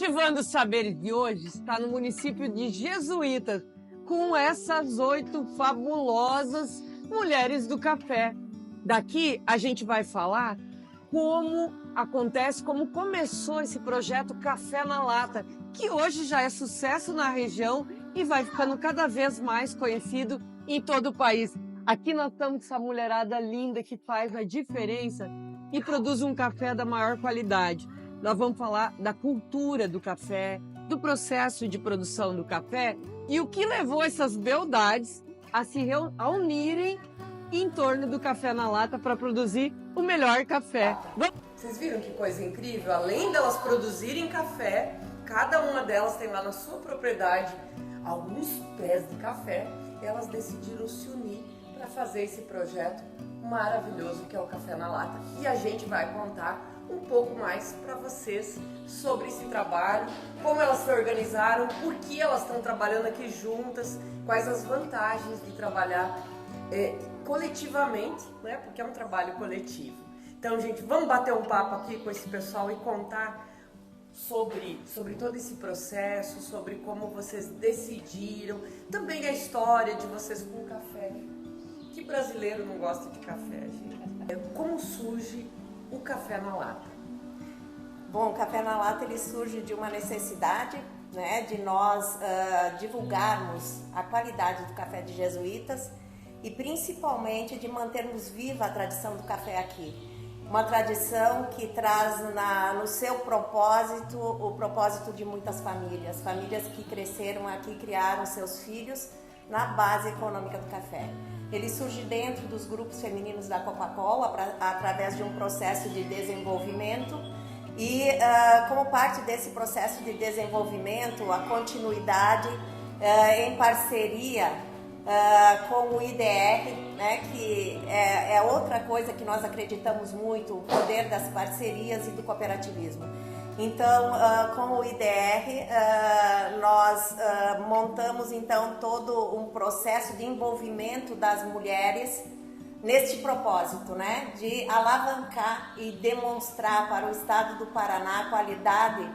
Ativando os Saberes de hoje está no município de Jesuítas, com essas 8 fabulosas mulheres do café. Daqui a gente vai falar como acontece, como começou esse projeto Café na Lata, que hoje já é sucesso na região e vai ficando cada vez mais conhecido em todo o país. Aqui nós estamos com essa mulherada linda que faz a diferença e produz um café da maior qualidade. Nós vamos falar da cultura do café, do processo de produção do café e o que levou essas beldades a se unirem em torno do Café na Lata para produzir o melhor café. Vocês viram que coisa incrível? Além delas produzirem café, cada uma delas tem lá na sua propriedade alguns pés de café. Elas decidiram se unir para fazer esse projeto maravilhoso que é o Café na Lata. E a gente vai contar um pouco mais para vocês sobre esse trabalho, como elas se organizaram, por que elas estão trabalhando aqui juntas, quais as vantagens de trabalhar coletivamente, né? Porque é um trabalho coletivo. Então, gente, vamos bater um papo aqui com esse pessoal e contar sobre todo esse processo, sobre como vocês decidiram, também a história de vocês com o café. Que brasileiro não gosta de café, gente? Como surge o Café na Lata? Bom, o Café na Lata ele surge de uma necessidade, né, de nós divulgarmos a qualidade do café de Jesuítas e principalmente de mantermos viva a tradição do café aqui. Uma tradição que traz no seu propósito o propósito de muitas famílias, famílias que cresceram aqui, criaram seus filhos na base econômica do café. Ele surge dentro dos grupos femininos da Coca-Cola através de um processo de desenvolvimento e como parte desse processo de desenvolvimento, a continuidade em parceria com o IDR, né, que é outra coisa que nós acreditamos muito, o poder das parcerias e do cooperativismo. Então, com o IDR, nós montamos então todo um processo de envolvimento das mulheres neste propósito, né, de alavancar e demonstrar para o estado do Paraná a qualidade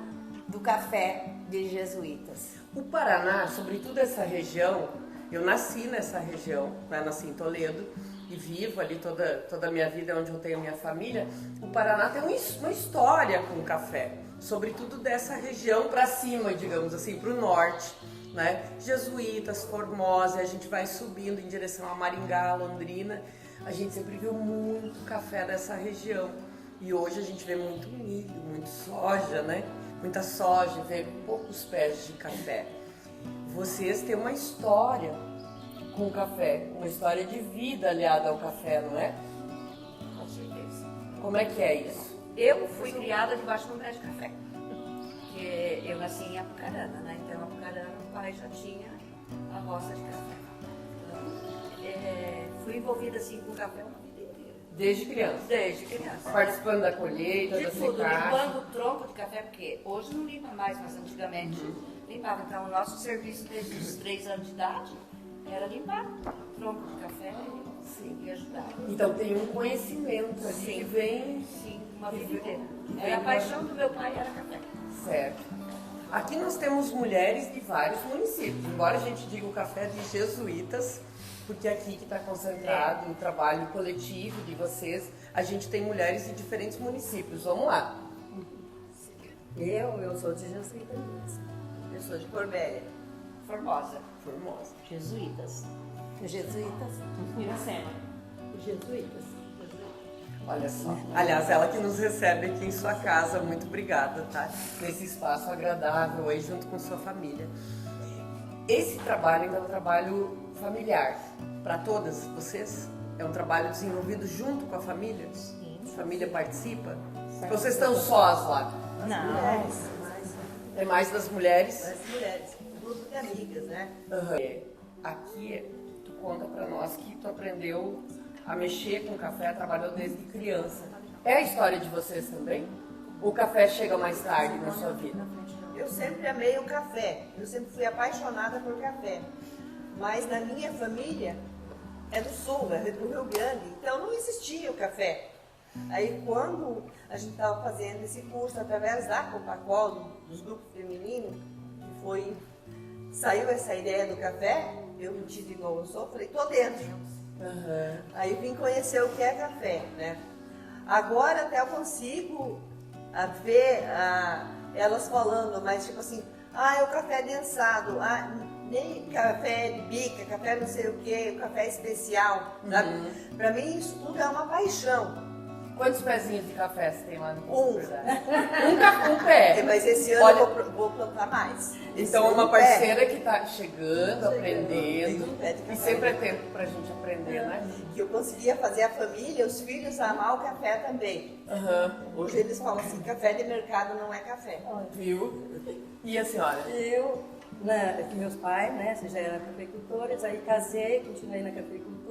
do café de Jesuítas. O Paraná, sobretudo essa região, eu nasci nessa região, né? Nasci em Toledo e vivo ali toda a minha vida, onde eu tenho minha família. O Paraná tem uma história com o café, sobretudo dessa região para cima, digamos assim, para o norte, né? Jesuítas, Formosa, a gente vai subindo em direção a Maringá, Londrina. A gente sempre viu muito café dessa região e hoje a gente vê muito milho, muito soja, né? Muita soja, vê poucos pés de café. Vocês têm uma história com o café, uma história de vida aliada ao café, não é? Com certeza. Como é que é isso? Eu fui criada debaixo de um pé de café. Porque eu nasci em Apucarana, né? Então, em Apucarana, o pai já tinha a roça de café. Então, fui envolvida assim com o café uma vida inteira. Desde criança? Desde criança. Participando da colheita, De da tudo, secagem? limpando o tronco de café, porque hoje não limpa mais, mas antigamente limpava. Então, o nosso serviço desde os 3 anos de idade era limpar o tronco de café e ajudar. Então tem um conhecimento ali que vem... Sim, uma vida inteira. Era a paixão do meu pai, era café. Certo. Aqui nós temos mulheres de vários municípios, embora a gente diga o café de Jesuítas, porque aqui que está concentrado o trabalho coletivo de vocês, a gente tem mulheres de diferentes municípios. Vamos lá. Eu sou de Jesuítas. Eu sou de Corbélia. Formosa. Jesuítas. Jesuítas. Iracema. Jesuítas. Olha só. Aliás, ela que nos recebe aqui em sua casa, muito obrigada, tá? Nesse espaço agradável aí junto com sua família. Esse trabalho ainda é um trabalho familiar para todas vocês? É um trabalho desenvolvido junto com a família? Sim. A família participa? Vocês estão sós lá? Não. É mais das mulheres? As mulheres. Um grupo de amigas, né? Aqui, tu conta pra nós que tu aprendeu a mexer com café, trabalhou desde criança. É a história de vocês também? Ou o café chega mais tarde na sua vida? Eu sempre amei o café. Eu sempre fui apaixonada por café. Mas na minha família é do sul, é do Rio Grande, então não existia o café. Aí quando a gente estava fazendo esse curso através da Copacol, dos grupos femininos, saiu essa ideia do café, eu me tive igual eu sou, falei, tô dentro. Aí vim conhecer o que é café, né? Agora até eu consigo ver elas falando, mas tipo assim, é o café densado, nem café de bica, café não sei o que, café especial, sabe? Pra mim isso tudo é uma paixão. Quantos pezinhos de café você tem lá no Um. Um pé. Mas esse ano eu vou plantar mais. Então é uma parceira que está chegando, Tem aprendendo. um pé de E café. sempre é tempo pra gente aprender, né? Que eu conseguia fazer a família, os filhos amar o café também. Hoje eles falam assim, café de mercado não é café. Viu? E a senhora? Que meus pais, né, já eram cafeicultores, aí casei, continuei na cafeicultura.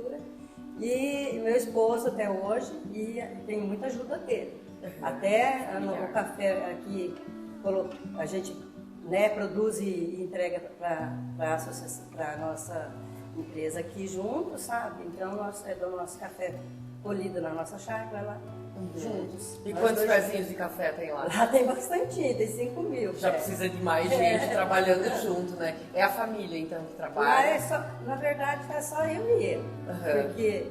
E meu esposo até hoje, e tenho muita ajuda dele. Até o café aqui, a gente, né, produz e entrega para a nossa empresa aqui junto, sabe? Então nós damos nosso café polido na nossa chácara lá, juntos. E Nós quantos dois- pezinhos de café tem lá? Lá tem bastante, tem 5 mil. Já precisa de mais gente trabalhando junto, né? É a família, então, que Lá trabalha. na verdade, é só eu e ele. Aham. Porque,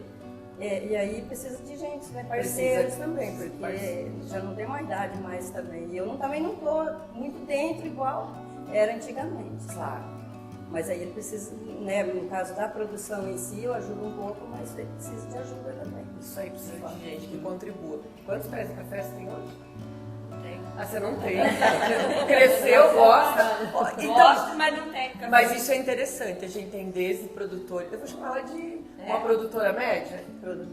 e aí precisa de gente, né? Parceiros Precisa também, de porque parceiros. já não tem uma idade mais também. E eu também não estou muito dentro igual era antigamente. Claro. Mas aí ele precisa, né? No caso da produção em si, eu ajudo um pouco, mas ele precisa de ajuda também. Isso aí precisa de gente que contribua. Quantos pés de café você tem hoje? Tenho. Você não tem. Cresceu, gosta. Gosto, mas não tem café. Mas isso é interessante, a gente tem desde produtor, eu vou chamar ela de uma produtora média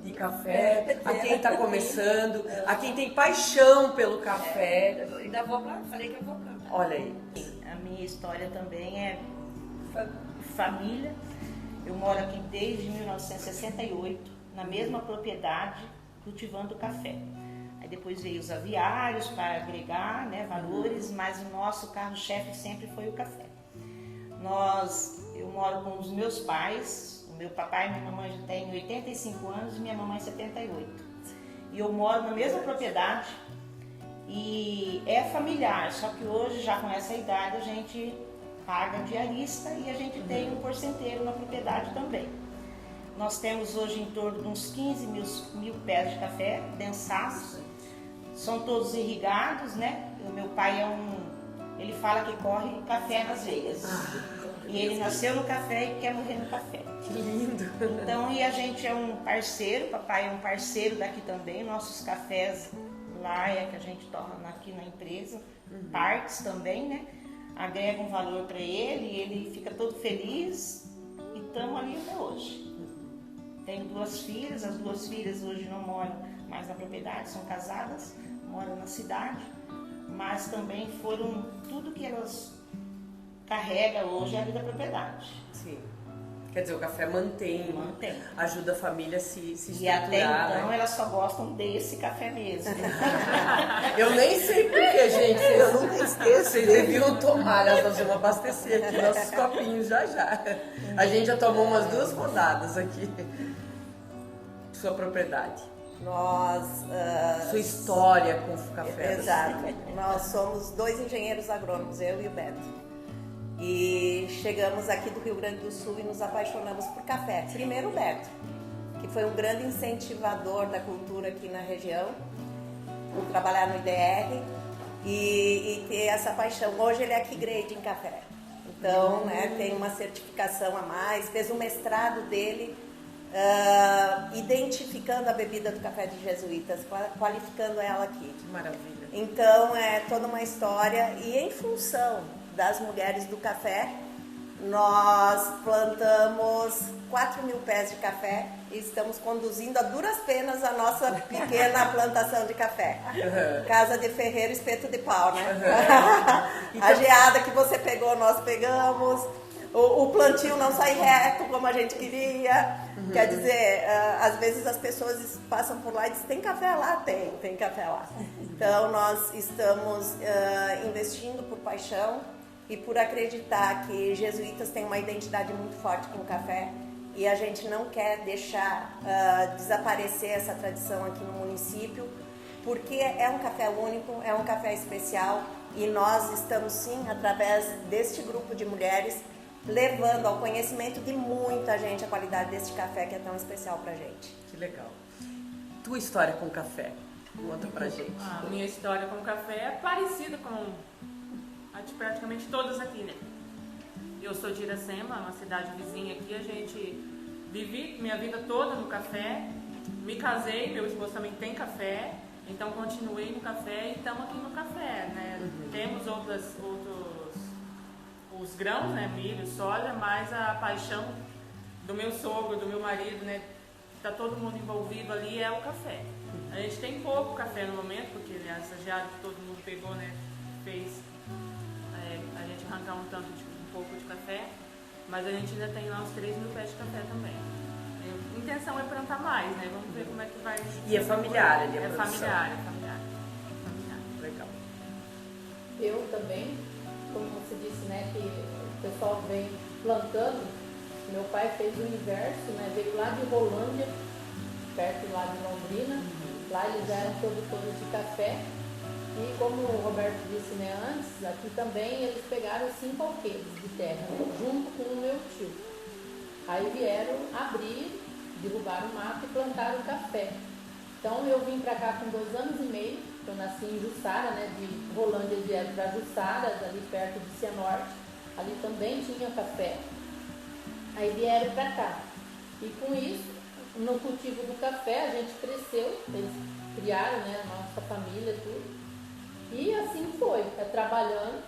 de café, a quem está começando, a quem tem paixão pelo café. Ainda vou pra, falei que eu vou cantar. Olha aí. A minha história também é família. Eu moro aqui desde 1968, na mesma propriedade, cultivando café. Aí depois veio os aviários para agregar, né, valores, mas o nosso carro-chefe sempre foi o café. Eu moro com os meus pais, o meu papai e minha mamãe já têm 85 anos e minha mamãe 78. E eu moro na mesma propriedade e é familiar, só que hoje já com essa idade a gente paga diarista e a gente tem um porcenteiro na propriedade também. Nós temos hoje em torno de uns 15 mil pés de café densados, são todos irrigados, né? O meu pai ele fala que corre café nas veias. E ele nasceu no café e quer morrer no café. Que lindo. Então, e a gente é um parceiro, papai é um parceiro daqui também, nossos cafés lá é que a gente torna aqui na empresa, partes também, né? Agrega um valor para ele fica todo feliz e estamos ali até hoje. Tenho 2 filhas, as 2 filhas hoje não moram mais na propriedade, são casadas, moram na cidade, mas também foram tudo que elas carregam hoje é ali da propriedade. Sim. Quer dizer, o café mantém, ajuda a família a se E até estruturar, então né? elas só gostam desse café mesmo. Eu nem sei porquê, gente. Eu nunca esqueço. Vocês deviam tomar, nós vamos abastecer aqui nossos copinhos já. A gente já tomou umas 2 rodadas aqui. Sua propriedade. Sua história com o café. Exato. Nós somos 2 engenheiros agrônomos, eu e o Beto. E chegamos aqui do Rio Grande do Sul e nos apaixonamos por café. Primeiro o Beto, que foi um grande incentivador da cultura aqui na região, por trabalhar no IDR e ter essa paixão. Hoje ele é key grade em café. Então, né, tem uma certificação a mais, fez um mestrado dele identificando a bebida do café de jesuítas, qualificando ela aqui. Que maravilha. Então é toda uma história e em função das mulheres do café, nós plantamos 4 mil pés de café e estamos conduzindo a duras penas a nossa pequena plantação de café. Casa de ferreiro, espeto de pau, né? A geada que você pegou, nós pegamos. O plantio não sai reto como a gente queria. Quer dizer, às vezes as pessoas passam por lá e dizem, tem café lá? Tem café lá. Então nós estamos investindo por paixão e por acreditar que jesuítas têm uma identidade muito forte com o café e a gente não quer deixar desaparecer essa tradição aqui no município, porque é um café único, é um café especial e nós estamos sim, através deste grupo de mulheres, levando ao conhecimento de muita gente a qualidade deste café que é tão especial pra gente. Que legal. Tua história com o café, conta pra gente. A minha história com o café é parecida com a de praticamente todas aqui, né? Eu sou de Iracema, uma cidade vizinha aqui, a gente vivi minha vida toda no café, me casei, meu esposo também tem café, então continuei no café e estamos aqui no café, né? Temos os grãos, né? Milho, soja, mas a paixão do meu sogro, do meu marido, né? Tá todo mundo envolvido ali, é o café. A gente tem pouco café no momento, porque né, essa geada que todo mundo pegou, né? Fez a gente arrancar um pouco de café, mas a gente ainda tem lá uns 3 mil pés de café também. A intenção é plantar mais, né? Vamos ver como é que vai. E é familiar ali a produção? produção? É familiar. Legal. Eu também, como você disse, né, que o pessoal vem plantando. Meu pai fez o inverso, né, veio lá de Rolândia, perto lá de Londrina. Lá eles eram produtores de café. E como o Roberto disse, né, antes, aqui também eles pegaram 5 alqueires de terra, né, junto com o meu tio. Aí vieram abrir, derrubaram o mato e plantaram café. Então eu vim para cá com 2 anos e meio, eu nasci em Jussara, né, de Rolândia vieram para Jussara, ali perto de Cianorte, ali também tinha café. Aí vieram para cá. E com isso, no cultivo do café, a gente cresceu, eles criaram, né, a nossa família, tudo. E assim foi, trabalhando.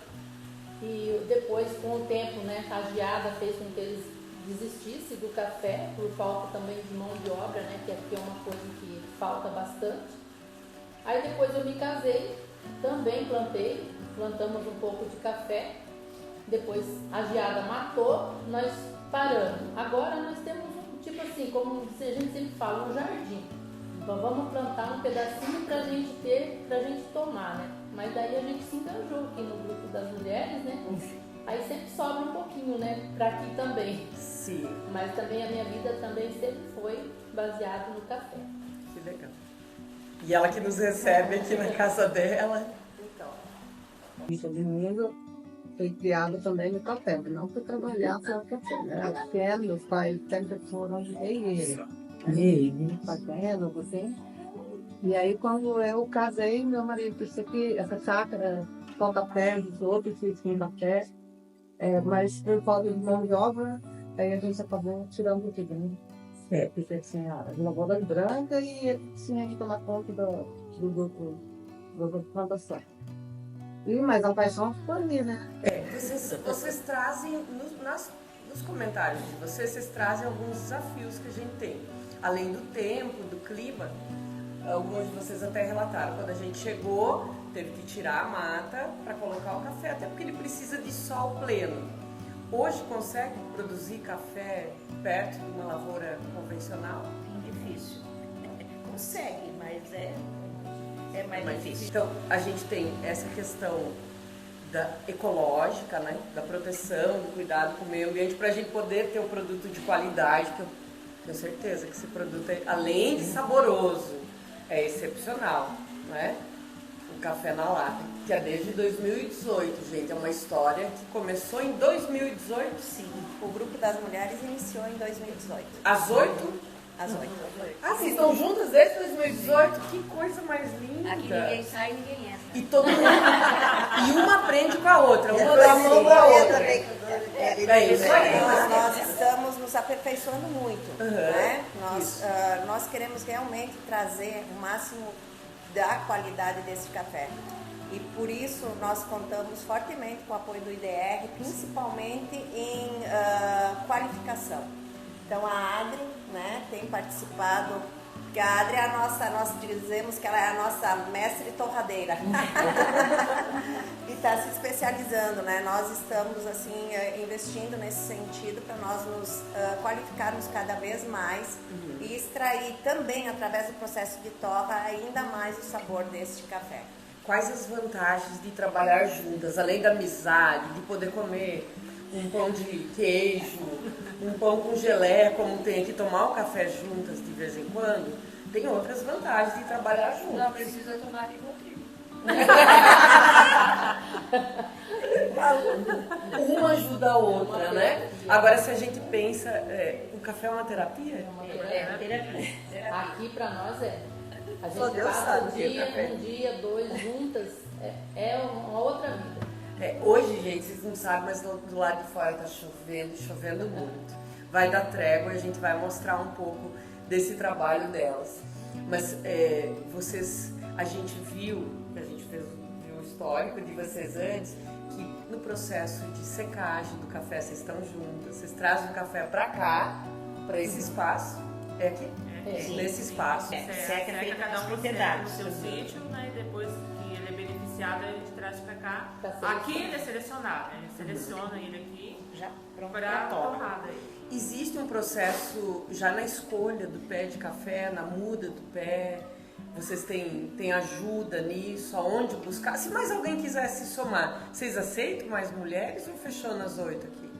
E depois, com o tempo, né, a geada fez com que eles desistissem do café, por falta também de mão de obra, né, que aqui é uma coisa que falta bastante. Aí depois eu me casei, também plantamos um pouco de café. Depois a geada matou, nós paramos. Agora nós temos tipo assim, como a gente sempre fala, um jardim. Então vamos plantar um pedacinho pra gente tomar, né? Mas daí a gente se engajou aqui no grupo das mulheres, né? Aí sempre sobra um pouquinho, né? Pra aqui também. Sim. Mas também a minha vida também sempre foi baseada no café. Que legal. E ela que nos recebe aqui na casa dela. Filha de mundo foi criada também no café, mas não para trabalhar só no café, né? Porque meus pais sempre foram engenheiros, fazendo, assim. E aí, quando eu casei, meu marido disse que essa chácara com café, os outros fiz com café, mas por falta de mão de obra, aí a gente acabou tirando tudo, né? Porque tinha as lavouras brancas e ele tinha que tomar conta do grupo de plantação. Mas a paixão ficou ali, né? Vocês trazem, nos comentários de vocês trazem alguns desafios que a gente tem. Além do tempo, do clima, alguns de vocês até relataram. Quando a gente chegou, teve que tirar a mata para colocar o café, até porque ele precisa de sol pleno. Hoje consegue produzir café perto de uma lavoura convencional? Difícil. Consegue, mas é mais difícil. Então, a gente tem essa questão ecológica, né? Da proteção, do cuidado com o meio ambiente, para a gente poder ter um produto de qualidade, que eu tenho certeza que esse produto, além de saboroso, é excepcional, não é? O café na lata, que é desde 2018, gente. É uma história que começou em 2018? Sim, o grupo das mulheres iniciou em 2018. Às 8? Às 8. Ah, vocês estão juntas desde 2018? Que coisa mais linda! Aqui ninguém sai e ninguém entra. E todo mundo. E uma aprende com a outra, uma dá dá a mão pra outra. É isso aí. Nós estamos nos aperfeiçoando muito, né? Nós queremos realmente trazer o máximo da qualidade desse café. E por isso nós contamos fortemente com o apoio do IDR, principalmente em qualificação. Então a Adri, né, tem participado, porque a Adri é nós dizemos que ela é a nossa mestre torradeira. E está se especializando, né? Nós estamos assim investindo nesse sentido para nós nos qualificarmos cada vez mais e extrair também através do processo de torra ainda mais o sabor deste café. Quais as vantagens de trabalhar juntas, além da amizade, de poder comer um pão de queijo, um pão com geleia, como tem aqui, tomar um café juntas de vez em quando, tem outras vantagens de trabalhar juntas. Não precisa tomar Rivotril. Uma ajuda a outra, né? Agora, se a gente pensa, o café é uma terapia? Terapia. Aqui pra nós é. A Só gente Deus passa sabe um o que é dia, café. um dia, 2 juntas, é uma outra vida. Hoje, gente, vocês não sabem, mas do lado de fora tá chovendo, chovendo muito. Vai dar trégua e a gente vai mostrar um pouco desse trabalho delas. Mas a gente viu o histórico de vocês antes, que no processo de secagem do café vocês estão juntas, vocês trazem o café para cá, para esse espaço, é aqui? Nesse espaço. Seca feita cada nas um propriedades. no seu sítio, né? E depois que ele é beneficiado, a gente traz para cá. Aqui ele é selecionado, né? A gente seleciona ele aqui Já pronto para para torra. torrada. Existe um processo já na escolha do pé de café, na muda do pé? Vocês têm ajuda nisso? Aonde buscar? Se mais alguém quiser se somar, vocês aceitam mais mulheres ou fechou nas 8 aqui?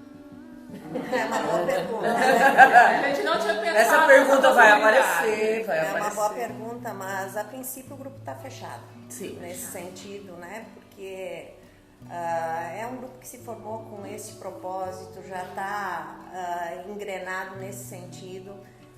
É uma boa pergunta. A gente não tinha pensado Essa pergunta nessa vai possibilidade. aparecer, É uma boa pergunta, mas a princípio o grupo está fechado. Sim. Nesse sentido, né? Porque é um grupo que se formou com esse propósito, já está engrenado nesse sentido.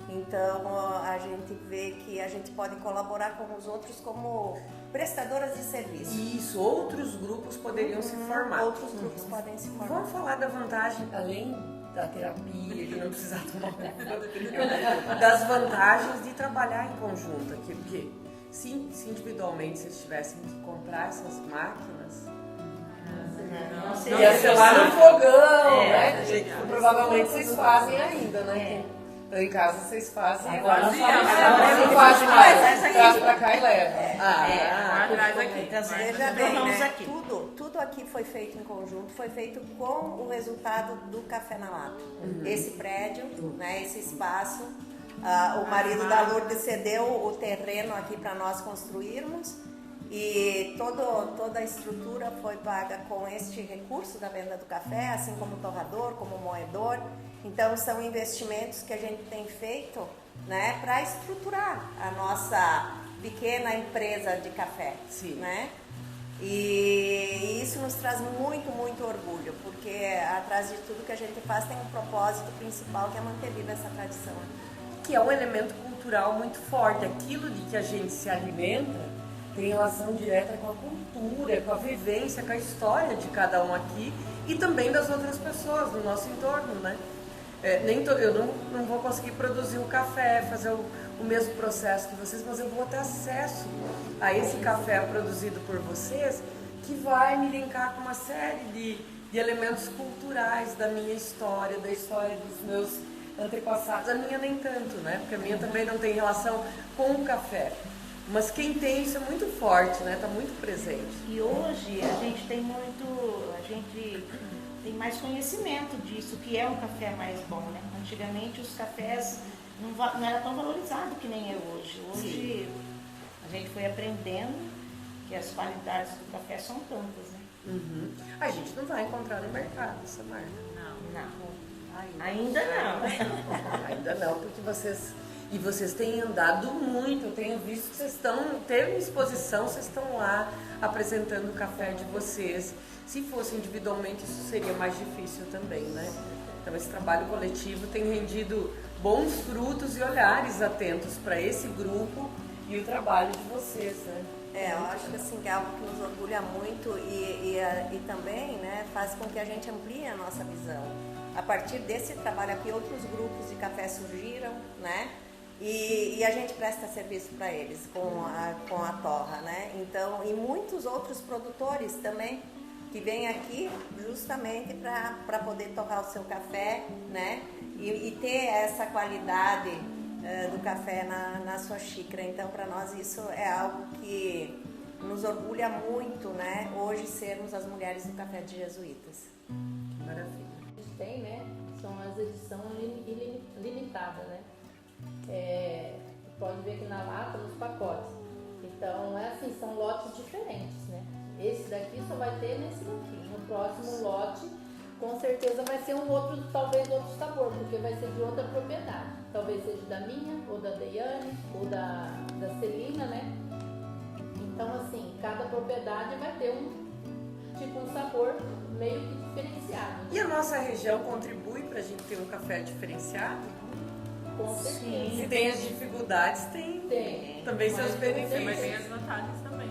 Então a gente vê que a gente pode colaborar com os outros como prestadoras de serviço. Isso, outros grupos poderiam se formar. Outros grupos podem se formar. Vamos falar da vantagem, além da terapia, de não precisar tomar das vantagens de trabalhar em conjunto aqui, porque se individualmente vocês tivessem que comprar essas máquinas, ia ser lá no fogão, né? Provavelmente vocês fazem ainda, né? Então, em casa vocês fazem. Agora não faz mais, traz pra cá e leva. Atrás aqui. Veja bem, né? Tudo aqui foi feito em conjunto, foi feito com o resultado do Café na Lata. Esse prédio, né, esse espaço, o marido da Lourdes cedeu o terreno aqui para nós construirmos e toda a estrutura foi paga com este recurso da venda do café, assim como o torrador, como o moedor. Então são investimentos que a gente tem feito, né, para estruturar a nossa pequena empresa de café. Sim. Né? E isso nos traz muito, muito orgulho, porque atrás de tudo que a gente faz tem um propósito principal, que é manter viva essa tradição. Que é um elemento cultural muito forte. Aquilo de que a gente se alimenta tem relação direta com a cultura, com a vivência, com a história de cada um aqui e também das outras pessoas do nosso entorno, né? Eu não vou conseguir produzir o café, fazer o mesmo processo que vocês, mas eu vou ter acesso a esse café produzido por vocês, que vai me linkar com uma série de elementos culturais da minha história, da história dos meus antepassados. A minha nem tanto, né? Porque a minha também não tem relação com o café. Mas quem tem isso é muito forte, né? Está muito presente. E hoje a gente tem mais conhecimento disso, que é um café mais bom, né? Antigamente os cafés não era tão valorizado que nem é hoje. Hoje a gente foi aprendendo que as qualidades do café são tantas, né? A gente não vai encontrar no mercado essa marca. Não. Ainda não. Ainda não, porque vocês têm andado muito. Eu tenho visto que vocês teve exposição, vocês estão lá apresentando o café de vocês. Se fosse individualmente, isso seria mais difícil também, né? Então esse trabalho coletivo tem rendido bons frutos e olhares atentos para esse grupo e o trabalho de vocês, né? Eu acho que assim, é algo que nos orgulha muito e também, né, faz com que a gente amplie a nossa visão. A partir desse trabalho aqui, outros grupos de café surgiram, né? E a gente presta serviço para eles com a torra, né? Então, e muitos outros produtores também que vêm aqui justamente para poder torrar o seu café, né? E ter essa qualidade do café na sua xícara. Então, para nós isso é algo que nos orgulha muito, né? Hoje sermos as mulheres do café de Jesuítas. Que maravilha. A gente tem, né? São as edições limitadas, né? Pode ver que na lata, nos pacotes. Então, são lotes diferentes, né? Esse daqui só vai ter nesse daqui. No próximo lote, com certeza vai ser talvez outro sabor, porque vai ser de outra propriedade. Talvez seja da minha, ou da Deiane, ou da Celina, né? Então, assim, cada propriedade vai ter um sabor meio que diferenciado. E a nossa região contribui para a gente ter um café diferenciado? Com certeza. Se tem as dificuldades, tem também seus benefícios. Mas tem as vantagens também.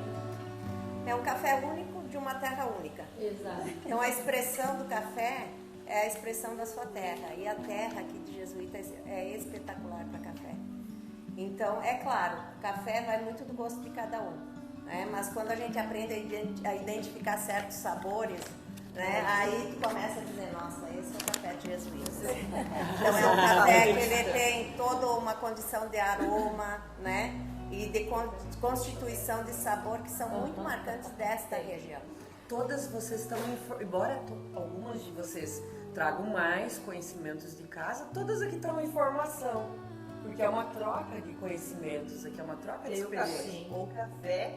É um café único de uma terra única. Exato. Então a expressão do café é a expressão da sua terra. E a terra aqui de Jesuítas é espetacular para café. Então, é claro, café vai muito do gosto de cada um. Né? Mas quando a gente aprende a identificar certos sabores, né? Aí tu começa a dizer, nossa, esse é o café de Jesuítas. Então é um café que ele tem toda uma condição de aroma, né? E de constituição de sabor que são muito marcantes desta região. Todas vocês estão, embora algumas de vocês tragam mais conhecimentos de casa, todas aqui estão em formação. Porque é uma troca de conhecimentos, aqui é uma troca de experiência. O café,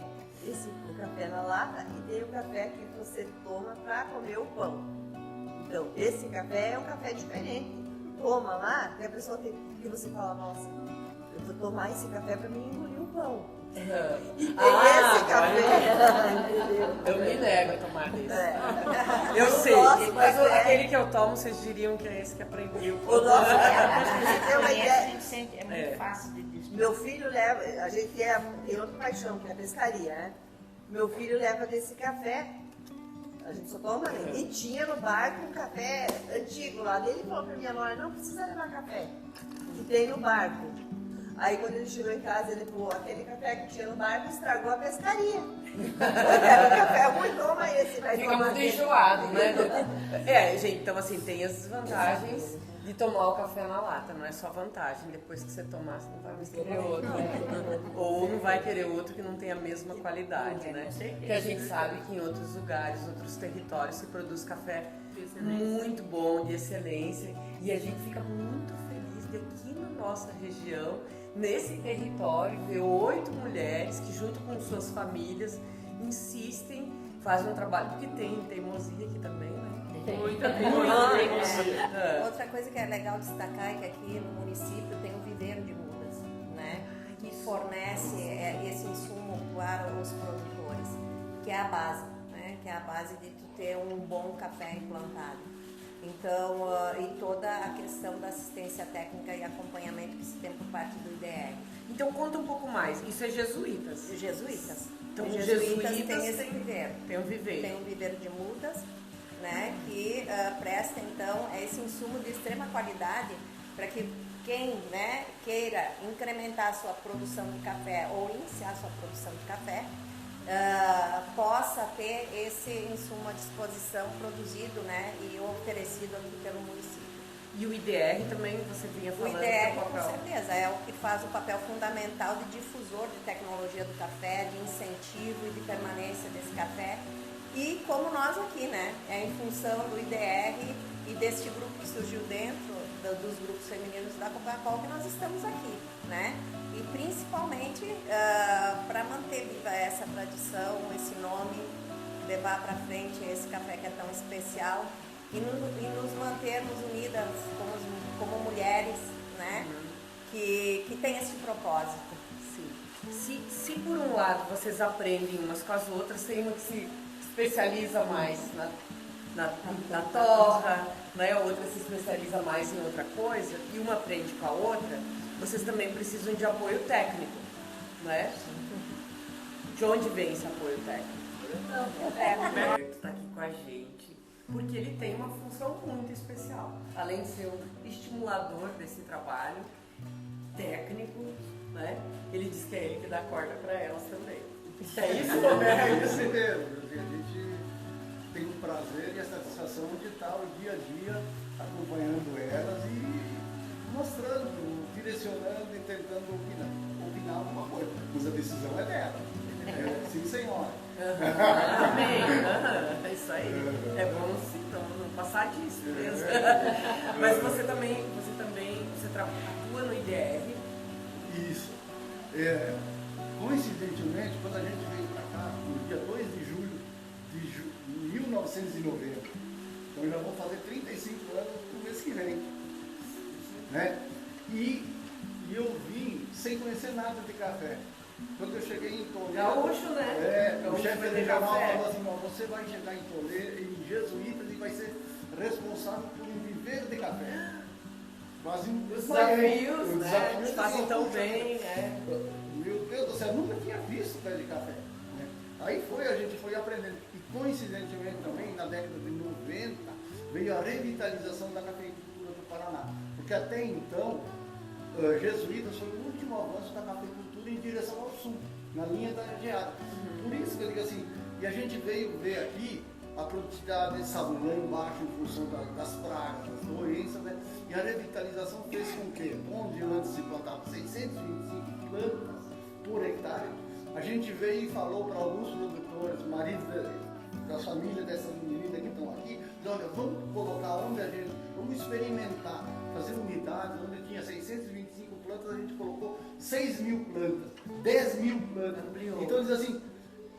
o café na lata, e tem o café que você toma para comer o pão. Então, esse café é um café diferente. Toma lá, que a pessoa tem, que você fala, nossa, eu vou tomar esse café para mim engolir o pão. E tem esse café. Eu me nego a tomar desse. É. Eu O sei, nosso mas café- aquele que eu tomo, vocês diriam que é esse que aprendi o O nosso É café, muito fácil de descobrir. meu filho leva, a gente tem outra paixão, que é a pescaria, né? Meu filho leva desse café, a gente só toma ele. E tinha no barco um café antigo lá dele, e falou pra minha nora, não precisa levar café, que tem no barco. Aí quando ele chegou em casa, ele falou, aquele café que tinha no barco estragou a pescaria. Era um café ruim, toma esse, vai Fica tomar muito dele. enjoado, né? Gente, então assim, tem as vantagens de tomar o café na lata, não é só vantagem. Depois que você tomar, você não vai mais querer outro. Ou não vai querer outro que não tenha a mesma qualidade, né? Porque a gente sabe que em outros lugares, outros territórios, se produz café muito bom, de excelência. E a gente fica muito feliz de aqui na nossa região, nesse território, ver 8 mulheres que, junto com suas famílias, insistem, fazem um trabalho, porque tem teimosia aqui também, né? Muita Outra coisa que é legal destacar é que aqui no município tem um viveiro de mudas, né? Que fornece esse insumo para os produtores, que é a base, né? Que é a base de tu ter um bom café implantado. Então, e toda a questão da assistência técnica e acompanhamento que se tem por parte do IDR. Então conta um pouco mais, isso é jesuítas. Jesuítas. Então, Os jesuítas tem esse viveiro. Tem um viveiro. Tem um viveiro de mudas, né, que presta então esse insumo de extrema qualidade para que quem, né, queira incrementar a sua produção de café ou iniciar a sua produção de café possa ter esse insumo à disposição produzido, né, e oferecido aqui pelo município. E o IDR também, você vinha O falando IDR, do com papel. certeza, é o que faz o papel fundamental de difusor de tecnologia do café, de incentivo e de permanência desse café. E como nós aqui, né? É em função do IDR e deste grupo que surgiu dentro dos grupos femininos da Coca-Cola que nós estamos aqui, né? E principalmente para manter viva essa tradição, esse nome, levar para frente esse café que é tão especial e nos mantermos unidas como mulheres, né? Que tem esse propósito. Sim. Se por um lado vocês aprendem umas com as outras, tem uma que se especializa mais na torra, né? A outra se especializa mais em outra coisa, e uma aprende com a outra, vocês também precisam de apoio técnico, né? De onde vem esse apoio técnico? O está aqui com a gente, porque ele tem uma função muito especial. Além de ser um estimulador desse trabalho técnico, né? Ele diz que é ele que dá corda para elas também. É isso, né? É isso mesmo. A gente tem o prazer e a satisfação de estar o dia a dia acompanhando elas e mostrando, direcionando e tentando opinar alguma coisa. Mas a decisão é dela. Sim, senhora. Amém. É isso aí. É bom não passar disso mesmo. Mas você também atua no IDR. Isso. Coincidentemente, quando a gente veio para cá, no dia 2 de julho de 1990, Então eu já vou fazer 35 anos no mês que vem. Né? E eu vim sem conhecer nada de café. Quando eu cheguei em Toledo, Gaúcho, né? o chefe Gaúcho regional café. falou assim, "Não, você vai chegar em Toledo, em Jesuítas, e vai ser responsável por um viveiro de café." Quase um Desafios, um né? desafio, Eles fazem eu tão falei, bem, né? Meu Deus do céu, eu nunca tinha visto pé de café. Né? Aí a gente foi aprendendo. E coincidentemente também, na década de 90, veio a revitalização da cafeicultura do Paraná. Porque até então, Jesuítas foi o último avanço da cafeicultura em direção ao sul, na linha da geada. Por isso que eu digo assim, e a gente veio ver aqui a produtividade de sabão lá embaixo em função das pragas, das doenças, né? E a revitalização fez com que, onde antes se plantava 625 plantas por hectare, a gente veio e falou para alguns produtores, maridos das famílias dessas meninas que estão aqui, olha, vamos colocar onde a gente, vamos experimentar, fazer unidades, onde tinha 625 plantas, a gente colocou 6.000 plantas, 10.000 plantas. Então diz assim,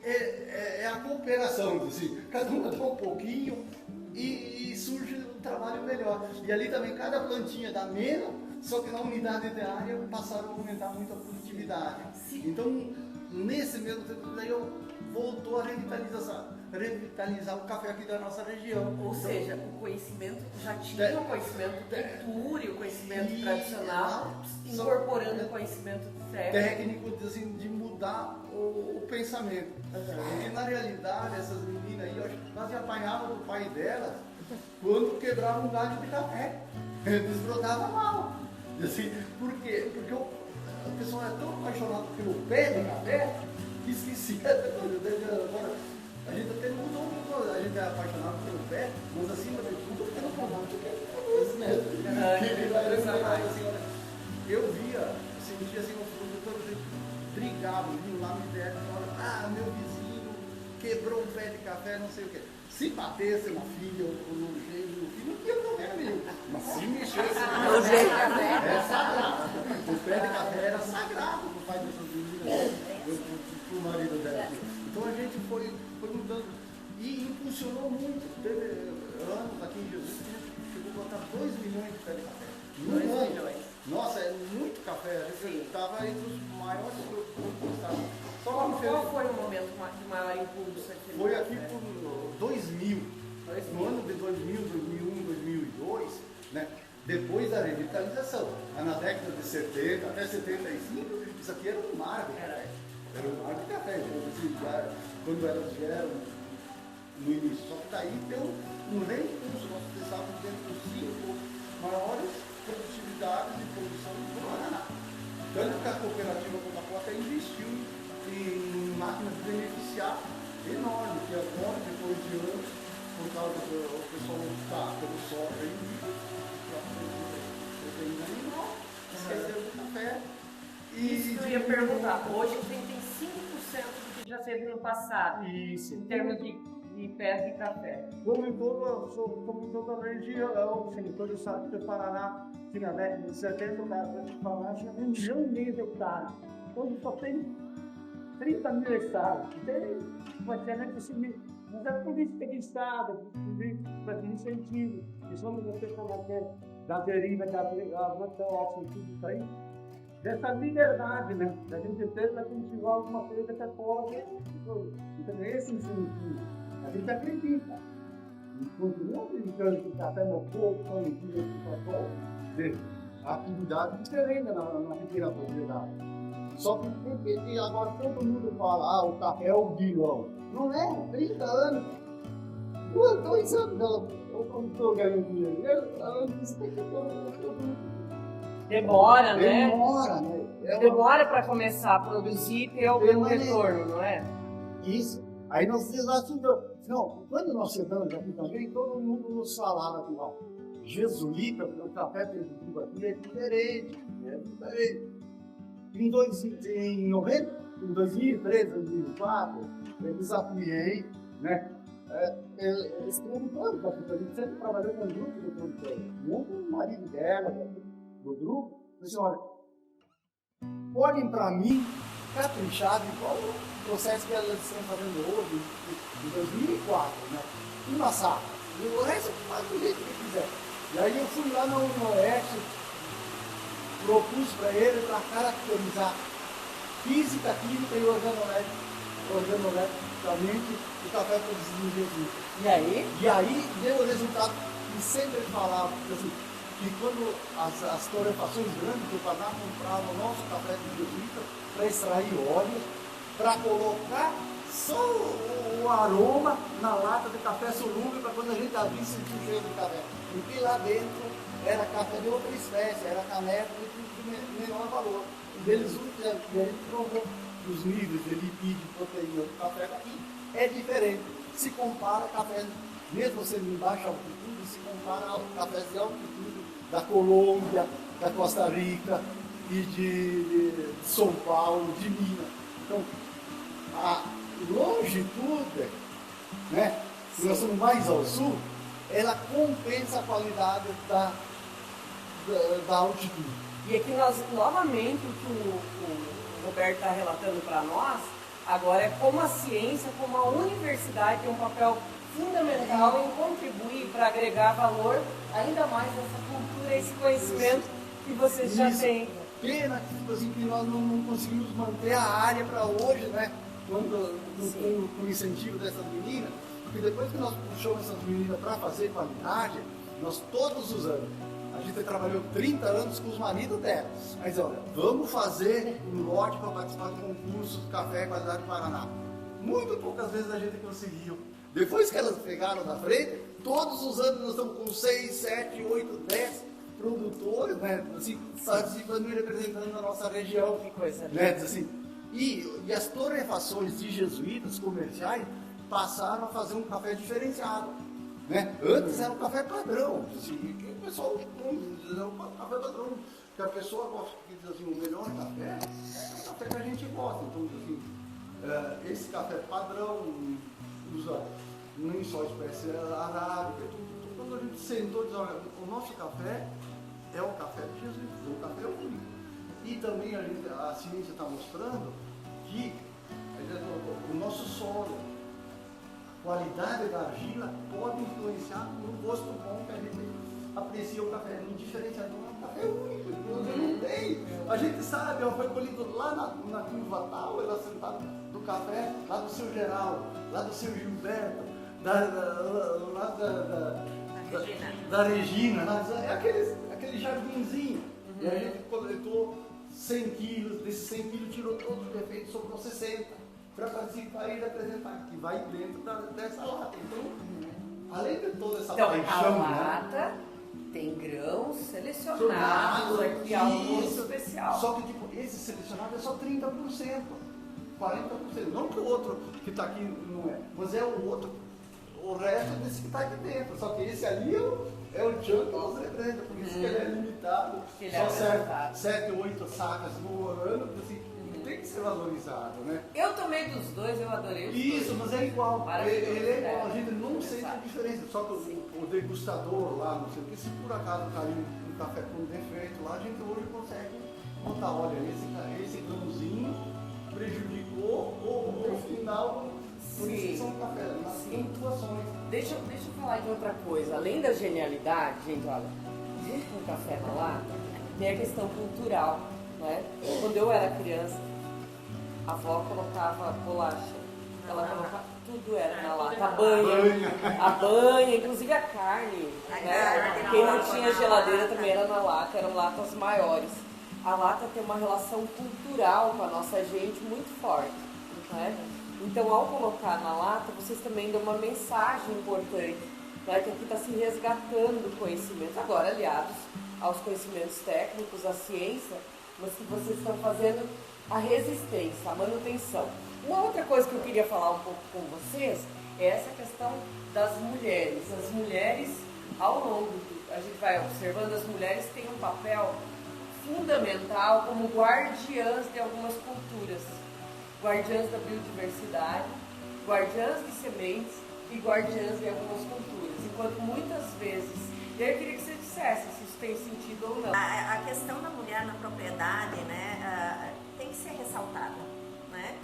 é a cooperação, assim, cada um dá um pouquinho e surge um trabalho melhor. E ali também cada plantinha dá menos, só que na unidade de área passaram a aumentar muito a produtividade. Então, nesse mesmo tempo, daí voltou a revitalizar o café aqui da nossa região. Ou seja, o conhecimento, já tinha o conhecimento da cultura e o conhecimento tradicional, incorporando o conhecimento técnico assim, de mudar o pensamento. Porque na realidade, essas meninas aí, eu acho que quase apanhavam do pai delas quando quebravam um galho de café. Eles brotavam mal. Assim, por quê? Porque a pessoa é tão apaixonada pelo pé de café que esquecia. Agora, a gente até mudou, a gente é apaixonado pelo pé, mas acima de tudo pelo produto que ele produz, né? Eu via, sentia assim, os produtores brigavam, vinham lá me deram, falavam, meu vizinho quebrou um pé de café, não sei o quê. Se batesse na filha ou no jeito do filho, não tinha problema nenhum. Mas se mexesse no jeito de café, era sagrado. O pé de café era sagrado para o pai dessas meninas, para o marido dela. Então a gente foi mudando e impulsionou muito. Teve anos aqui em Jesus que a gente chegou a botar 2 milhões de pé de café. 2 milhões. Nossa, é muito café. A gente estava entre os maiores produtores do estado. Qual foi o momento de maior impulso aqui? Foi aqui por 2000. No ano de 2000, 2001, 2002, né? Depois da revitalização. Na década de 70 até 75, isso aqui era um mar de café. Era um mar de café. Quando elas vieram no início. Só que daí deu um reimpulso. Nós estávamos dentro dos 5 maiores produtividades de produção do Paraná. Tanto que a cooperativa Coca-Cola até investiu em máquinas de beneficiar enorme, que agora, depois de anos, por causa do pessoal optar pelo soja e para produzir proteína animal, esqueceram do café. Isso que eu ia perguntar. Hoje 35% do que já fez no passado, Isso. em termos de pés de café. Como em toda a região, assim, todo o estado do Paraná, que na década de 70, o Paraná tinha 1,5 milhão de hectares. Hoje só tem 30 mil hectares. Tem uma diferença de 5 mil. Mas é política de Estado, de incentivo. E somos uma pessoa da deriva, da plantação, tudo isso aí. Dessa liberdade, né? Da gente ter para cultivar alguma coisa que é fora. Então, esse incentivo, a gente acredita. E continua acreditando que o café não pouco, só em dia de a atividade diferente na pequena propriedade. Só que agora todo mundo fala, o café é o vilão. Não é, 30 anos. 2 anos eu estou ganhando dinheiro. Demora, né? Demora, né? Demora para começar a produzir e ter algum retorno, não é? Isso. Aí nós desafiamos. Não, quando nós chegamos aqui também, todo mundo nos falava que, ó, jesuíta, o café produtivo aqui é diferente. Em 2003, 2004, eu desafiei, né? Esse produtor, a gente sempre trabalhou com o grupo do produtor, muito o marido dela, do grupo, disse, olha, olhem para mim, caprichado, igual o processo que elas estão fazendo hoje, em 2004, né? Uma safra, E o resto faz do jeito que quiser. E aí eu fui lá no Oeste, propus para ele para caracterizar física, química e organolepticamente o café produzido no Jesuíta. E aí? E aí deu o resultado que sempre falava, assim, que quando as torrefações grandes do Paraná compravam o nosso café do Jesuíta para extrair óleo, para colocar só o aroma na lata de café solúvel para quando a gente abrir sentir o cheiro do café. Porque lá dentro era café de outra espécie, era caneco de menor valor. E eles provou os níveis de lipídio e proteína do café aqui é diferente. Se compara café, mesmo sendo em baixa altitude, se compara ao café de altitude da Colômbia, da Costa Rica e de São Paulo, de Minas. Então, a longitude, né, se nós somos mais ao sul, ela compensa a qualidade da altitude. E aqui nós, novamente, o que o Roberto está relatando para nós, agora é como a ciência, como a universidade tem um papel fundamental em contribuir para agregar valor ainda mais nessa cultura, esse conhecimento que vocês já têm. Pena assim, que nós não conseguimos manter a área para hoje, né? Com o incentivo dessas meninas, porque depois que nós puxamos essas meninas para fazer qualidade, nós todos os anos, a gente trabalhou 30 anos com os maridos delas, mas olha, vamos fazer um lote para participar do concurso do Café Qualidade do Paraná. Muito poucas vezes a gente conseguiu. Depois que elas pegaram na frente, todos os anos nós estamos com 6, 7, 8, 10 produtores, né, assim, participando e representando a nossa região. Que coisa, né, assim, e as torrefações de jesuítas comerciais passaram a fazer um café diferenciado. Né? Antes era um café padrão. Assim, que o pessoal diz, é um café padrão. Que a pessoa gosta, que diz assim, o melhor café é o café que a gente gosta. Então, assim, esse café padrão usa nem só espécie arábica. Então, quando a gente sentou e diz, olha, o nosso café é o café de Jesus, o café é único. E também a ciência está mostrando que o nosso solo, a qualidade da argila pode influenciar no gosto bom que a gente aprecia o café. No diferenciado, é um café único, não tem. A gente sabe, foi colhido lá na curva tal, ela sentada do café, lá do seu Geraldo, lá do seu Gilberto, da Regina, aquele jardinzinho. E a gente coletou 100 quilos, desses 100 quilos tirou todos os defeitos, sobrou 60 para participar e representar, que vai dentro dessa lata. Então, além de toda essa paixão, a lata tem grãos selecionados aqui, algo especial. Só que tipo, esse selecionado é só 30%, 40%. Não que o outro que está aqui não é, mas é o outro, o resto desse que está aqui dentro. Só que esse ali é o tchan que nós representa, por isso que ele é limitado, só 7, 8 sacas no ano, assim, tem que ser valorizado, né? Eu tomei dos dois, eu adorei os Isso, dois. mas é igual, ele é igual, É. a gente não sente a diferença, só que o degustador lá, não sei o que, se por acaso caiu um café com defeito lá, a gente hoje consegue botar, olha, esse grãozinho prejudicou ou no final, por isso que são café, nas pontuações. Deixa eu falar de outra coisa. Além da genialidade, gente, olha, junto com o café na lata, tem a questão cultural, né? Quando eu era criança, a avó colocava bolacha, ela colocava tudo era na lata, a banha, inclusive a carne, né? Quem não tinha geladeira também era na lata, eram latas maiores. A lata tem uma relação cultural com a nossa gente muito forte, né? Então, ao colocar na lata, vocês também dão uma mensagem importante, né? Que aqui está se resgatando conhecimentos, agora aliados aos conhecimentos técnicos, à ciência, mas que vocês estão fazendo a resistência, a manutenção. Uma outra coisa que eu queria falar um pouco com vocês é essa questão das mulheres. As mulheres, ao longo a gente vai observando, as mulheres têm um papel fundamental como guardiãs de algumas culturas. Guardiãs da biodiversidade, guardiãs de sementes e guardiãs de algumas culturas. Enquanto muitas vezes, eu queria que você dissesse se isso tem sentido ou não. A questão da mulher na propriedade, né, tem que ser ressaltada, né?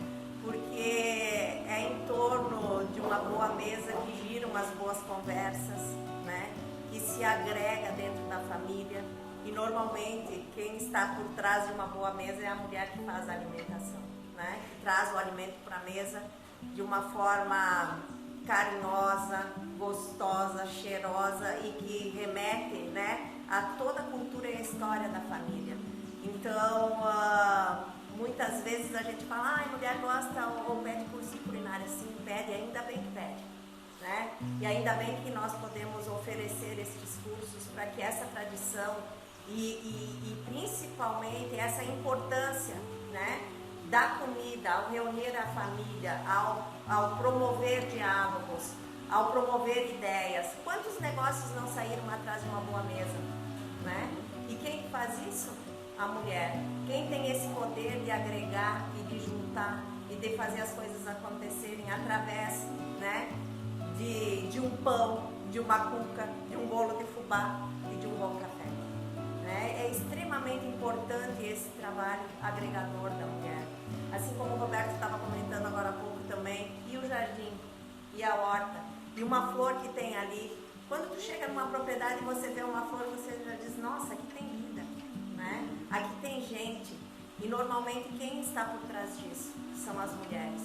Porque é em torno de uma boa mesa que giram as boas conversas, né? Que se agrega dentro da família. E normalmente quem está por trás de uma boa mesa é a mulher que faz a alimentação, né? Que traz o alimento para a mesa de uma forma carinhosa, gostosa, cheirosa e que remete, né, a toda a cultura e a história da família. Então, muitas vezes a gente fala, a mulher gosta ou pede curso culinário. Sim, pede, ainda bem que pede, né? E ainda bem que nós podemos oferecer esses cursos para que essa tradição e principalmente essa importância, né, da comida, ao reunir a família, ao promover diálogos, ao promover ideias. Quantos negócios não saíram atrás de uma boa mesa, né? E quem faz isso? A mulher. Quem tem esse poder de agregar e de juntar e de fazer as coisas acontecerem através, né, de um pão, de uma cuca, de um bolo de fubá e de um bom café. É extremamente importante esse trabalho agregador da mulher. Assim como o Roberto estava comentando agora há pouco também, e o jardim, e a horta, e uma flor que tem ali. Quando tu chega numa propriedade e você vê uma flor, você já diz, nossa, aqui tem vida, né? Aqui tem gente. E normalmente quem está por trás disso são as mulheres,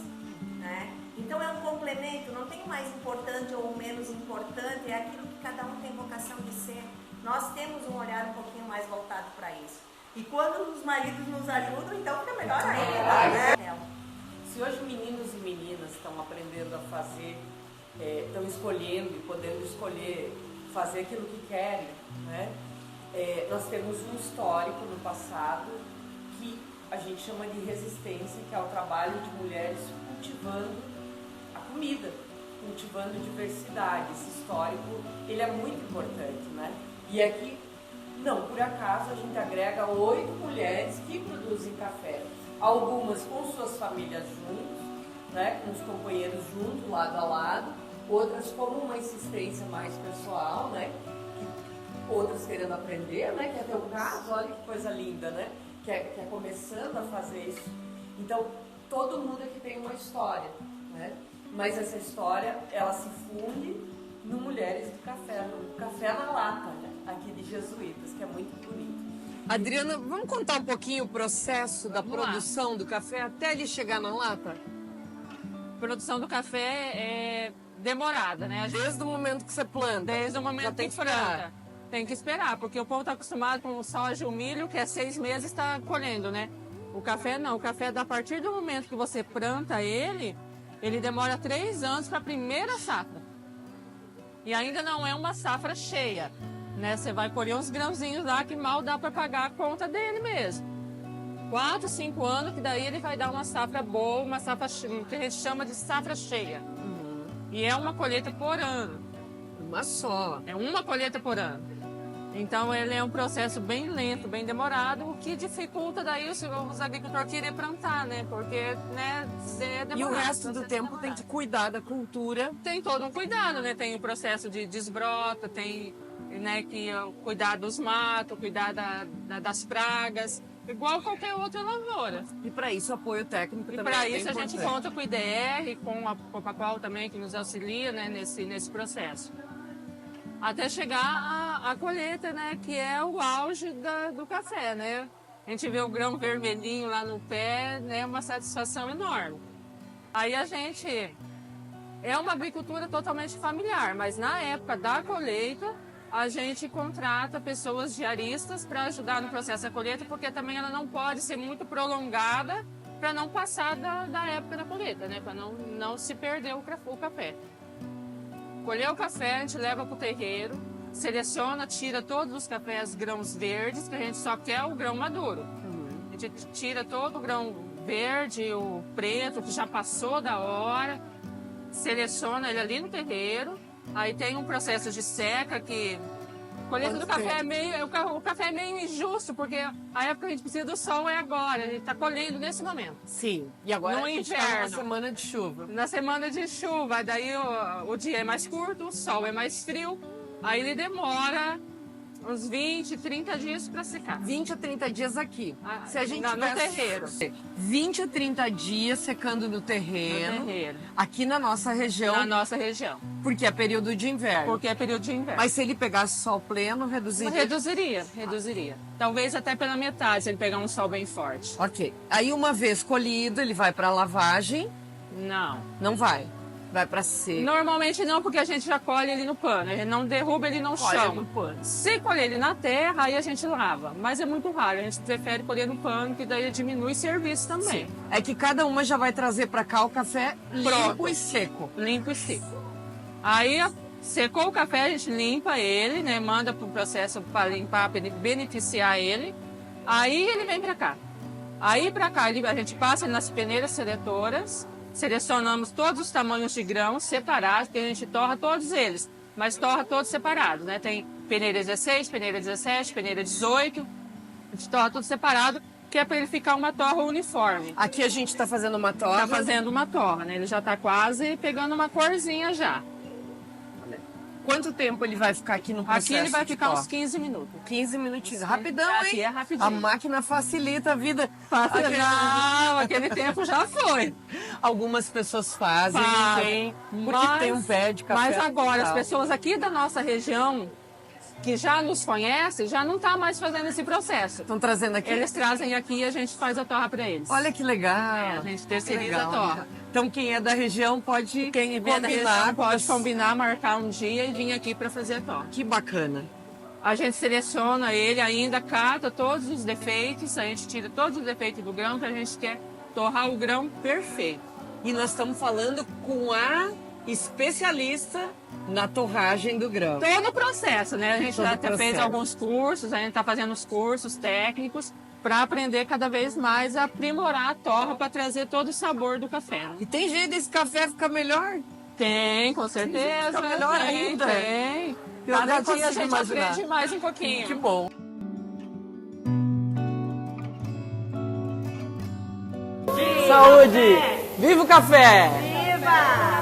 né? Então é um complemento, não tem o mais importante ou o menos importante, é aquilo que cada um tem vocação de ser. Nós temos um olhar um pouquinho mais voltado para isso. E quando os maridos nos ajudam, então fica melhor ainda, né? Se hoje meninos e meninas estão aprendendo a fazer, estão escolhendo e podendo escolher fazer aquilo que querem, né? Nós temos um histórico no passado que a gente chama de resistência, que é o trabalho de mulheres cultivando a comida, cultivando diversidade. Esse histórico, ele é muito importante, né? E aqui, não por acaso, a gente agrega 8 mulheres que produzem café. Algumas com suas famílias juntos, né, com os companheiros juntos, lado a lado. Outras como uma insistência mais pessoal, né? Outras querendo aprender, né? Que é teu caso, olha que coisa linda, né? Que é começando a fazer isso. Então, todo mundo aqui tem uma história, né? Mas essa história, ela se funde no Mulheres do Café, no Café na Lata, né? Aqui de Jesuítas, que é muito bonito. Adriana, vamos contar um pouquinho o processo da produção do café até ele chegar na lata? A produção do café é demorada, né? Desde o momento que você planta? Desde o momento já tem que planta. Tem que esperar, porque o povo está acostumado com o soja e o milho, que é 6 meses está colhendo, né? O café não, o café a partir do momento que você planta ele demora 3 anos para a primeira safra. E ainda não é uma safra cheia, né? Você vai colher uns grãozinhos lá que mal dá para pagar a conta dele mesmo. 4, 5 anos, que daí ele vai dar uma safra boa, uma safra que a gente chama de safra cheia. E é uma colheita por ano. Uma só. É uma colheita por ano. Então ele é um processo bem lento, bem demorado, o que dificulta daí os agricultores querer plantar, né? Porque, né, é demorado. E o resto do tempo tem que cuidar da cultura. Tem todo um cuidado, né? Tem o processo de desbrota, tem, né, que cuidar dos matos, cuidar das pragas, igual qualquer outra lavoura. E para isso apoio técnico também. E para isso a gente conta com o IDR, com a Copacol também, que nos auxilia, né, nesse processo. Até chegar a colheita, né, que é o auge do café, né? A gente vê o grão vermelhinho lá no pé, né, uma satisfação enorme. Aí a gente... É uma agricultura totalmente familiar, mas na época da colheita, a gente contrata pessoas diaristas para ajudar no processo da colheita, porque também ela não pode ser muito prolongada para não passar da época da colheita, né? Para não se perder o café. Colher o café, a gente leva para o terreiro, seleciona, tira todos os cafés grãos verdes, que a gente só quer o grão maduro. A gente tira todo o grão verde, o preto, que já passou da hora, seleciona ele ali no terreiro. Aí tem um processo de seca que... Colheita do café o café é meio injusto, porque a época que a gente precisa do sol é agora, a gente está colhendo nesse momento. Sim, e agora no a gente inverno, está na semana de chuva. Na semana de chuva, daí o dia é mais curto, o sol é mais frio, aí ele demora uns 20, 30 dias para secar. 20 a 30 dias aqui. Se a gente no tivesse terreiro. 20 a 30 dias secando no terreno, aqui na nossa região. Na nossa região. Porque é período de inverno. Porque é período de inverno. Mas se ele pegasse sol pleno, reduziria? Reduziria. Talvez até pela metade, se ele pegar um sol bem forte. Ok. Aí uma vez colhido, ele vai para lavagem? Não. Não vai? Vai para seco? Normalmente não, porque a gente já colhe ele no pano. A gente não derruba ele no chão. No pano. Se colher ele na terra, aí a gente lava. Mas é muito raro. A gente prefere colher no pano, que daí diminui serviço também. Sim. É que cada uma já vai trazer para cá o café limpo e seco. Limpo e seco. Aí secou o café, a gente limpa ele, né? Manda para o processo para limpar, para beneficiar ele. Aí ele vem para cá. Aí para cá a gente passa ele nas peneiras seletoras. Selecionamos todos os tamanhos de grãos separados, porque a gente torra todos eles, mas torra todos separados, né? Tem peneira 16, peneira 17, peneira 18, a gente torra tudo separado, que é para ele ficar uma torra uniforme. Aqui a gente está fazendo uma torra. Está fazendo uma torra, né? Ele já está quase pegando uma corzinha já. Quanto tempo ele vai ficar aqui no processo? Aqui ele vai ficar torra? uns 15 minutos. 15 minutinhos. Rapidão, aqui hein? É rapidinho. A máquina facilita a vida. Não, aquele tempo já foi. Algumas pessoas fazem, porque tem um pé de café. Mas agora, as pessoas aqui da nossa região, que já nos conhecem, já não está mais fazendo esse processo. Estão trazendo aqui? Eles trazem aqui e a gente faz a torra para eles. Olha que legal. A gente terceiriza a torra. Então quem é da região pode combinar, marcar um dia e vir aqui para fazer a torra. Que bacana. A gente seleciona ele ainda, cata todos os defeitos, a gente tira todos os defeitos do grão, que a gente quer torrar o grão perfeito. E nós estamos falando com a especialista na torragem do grão. Todo o processo, né? A gente já processo. fez alguns cursos, a gente está fazendo os cursos técnicos para aprender cada vez mais a aprimorar a torra para trazer todo o sabor do café. Né? E tem jeito desse café ficar melhor? Tem, com certeza. Fica melhor ainda. Tem. Eu Cada nem dia a consigo gente imaginar. aprende mais um pouquinho. Que bom. Saúde! Viva o café! Viva!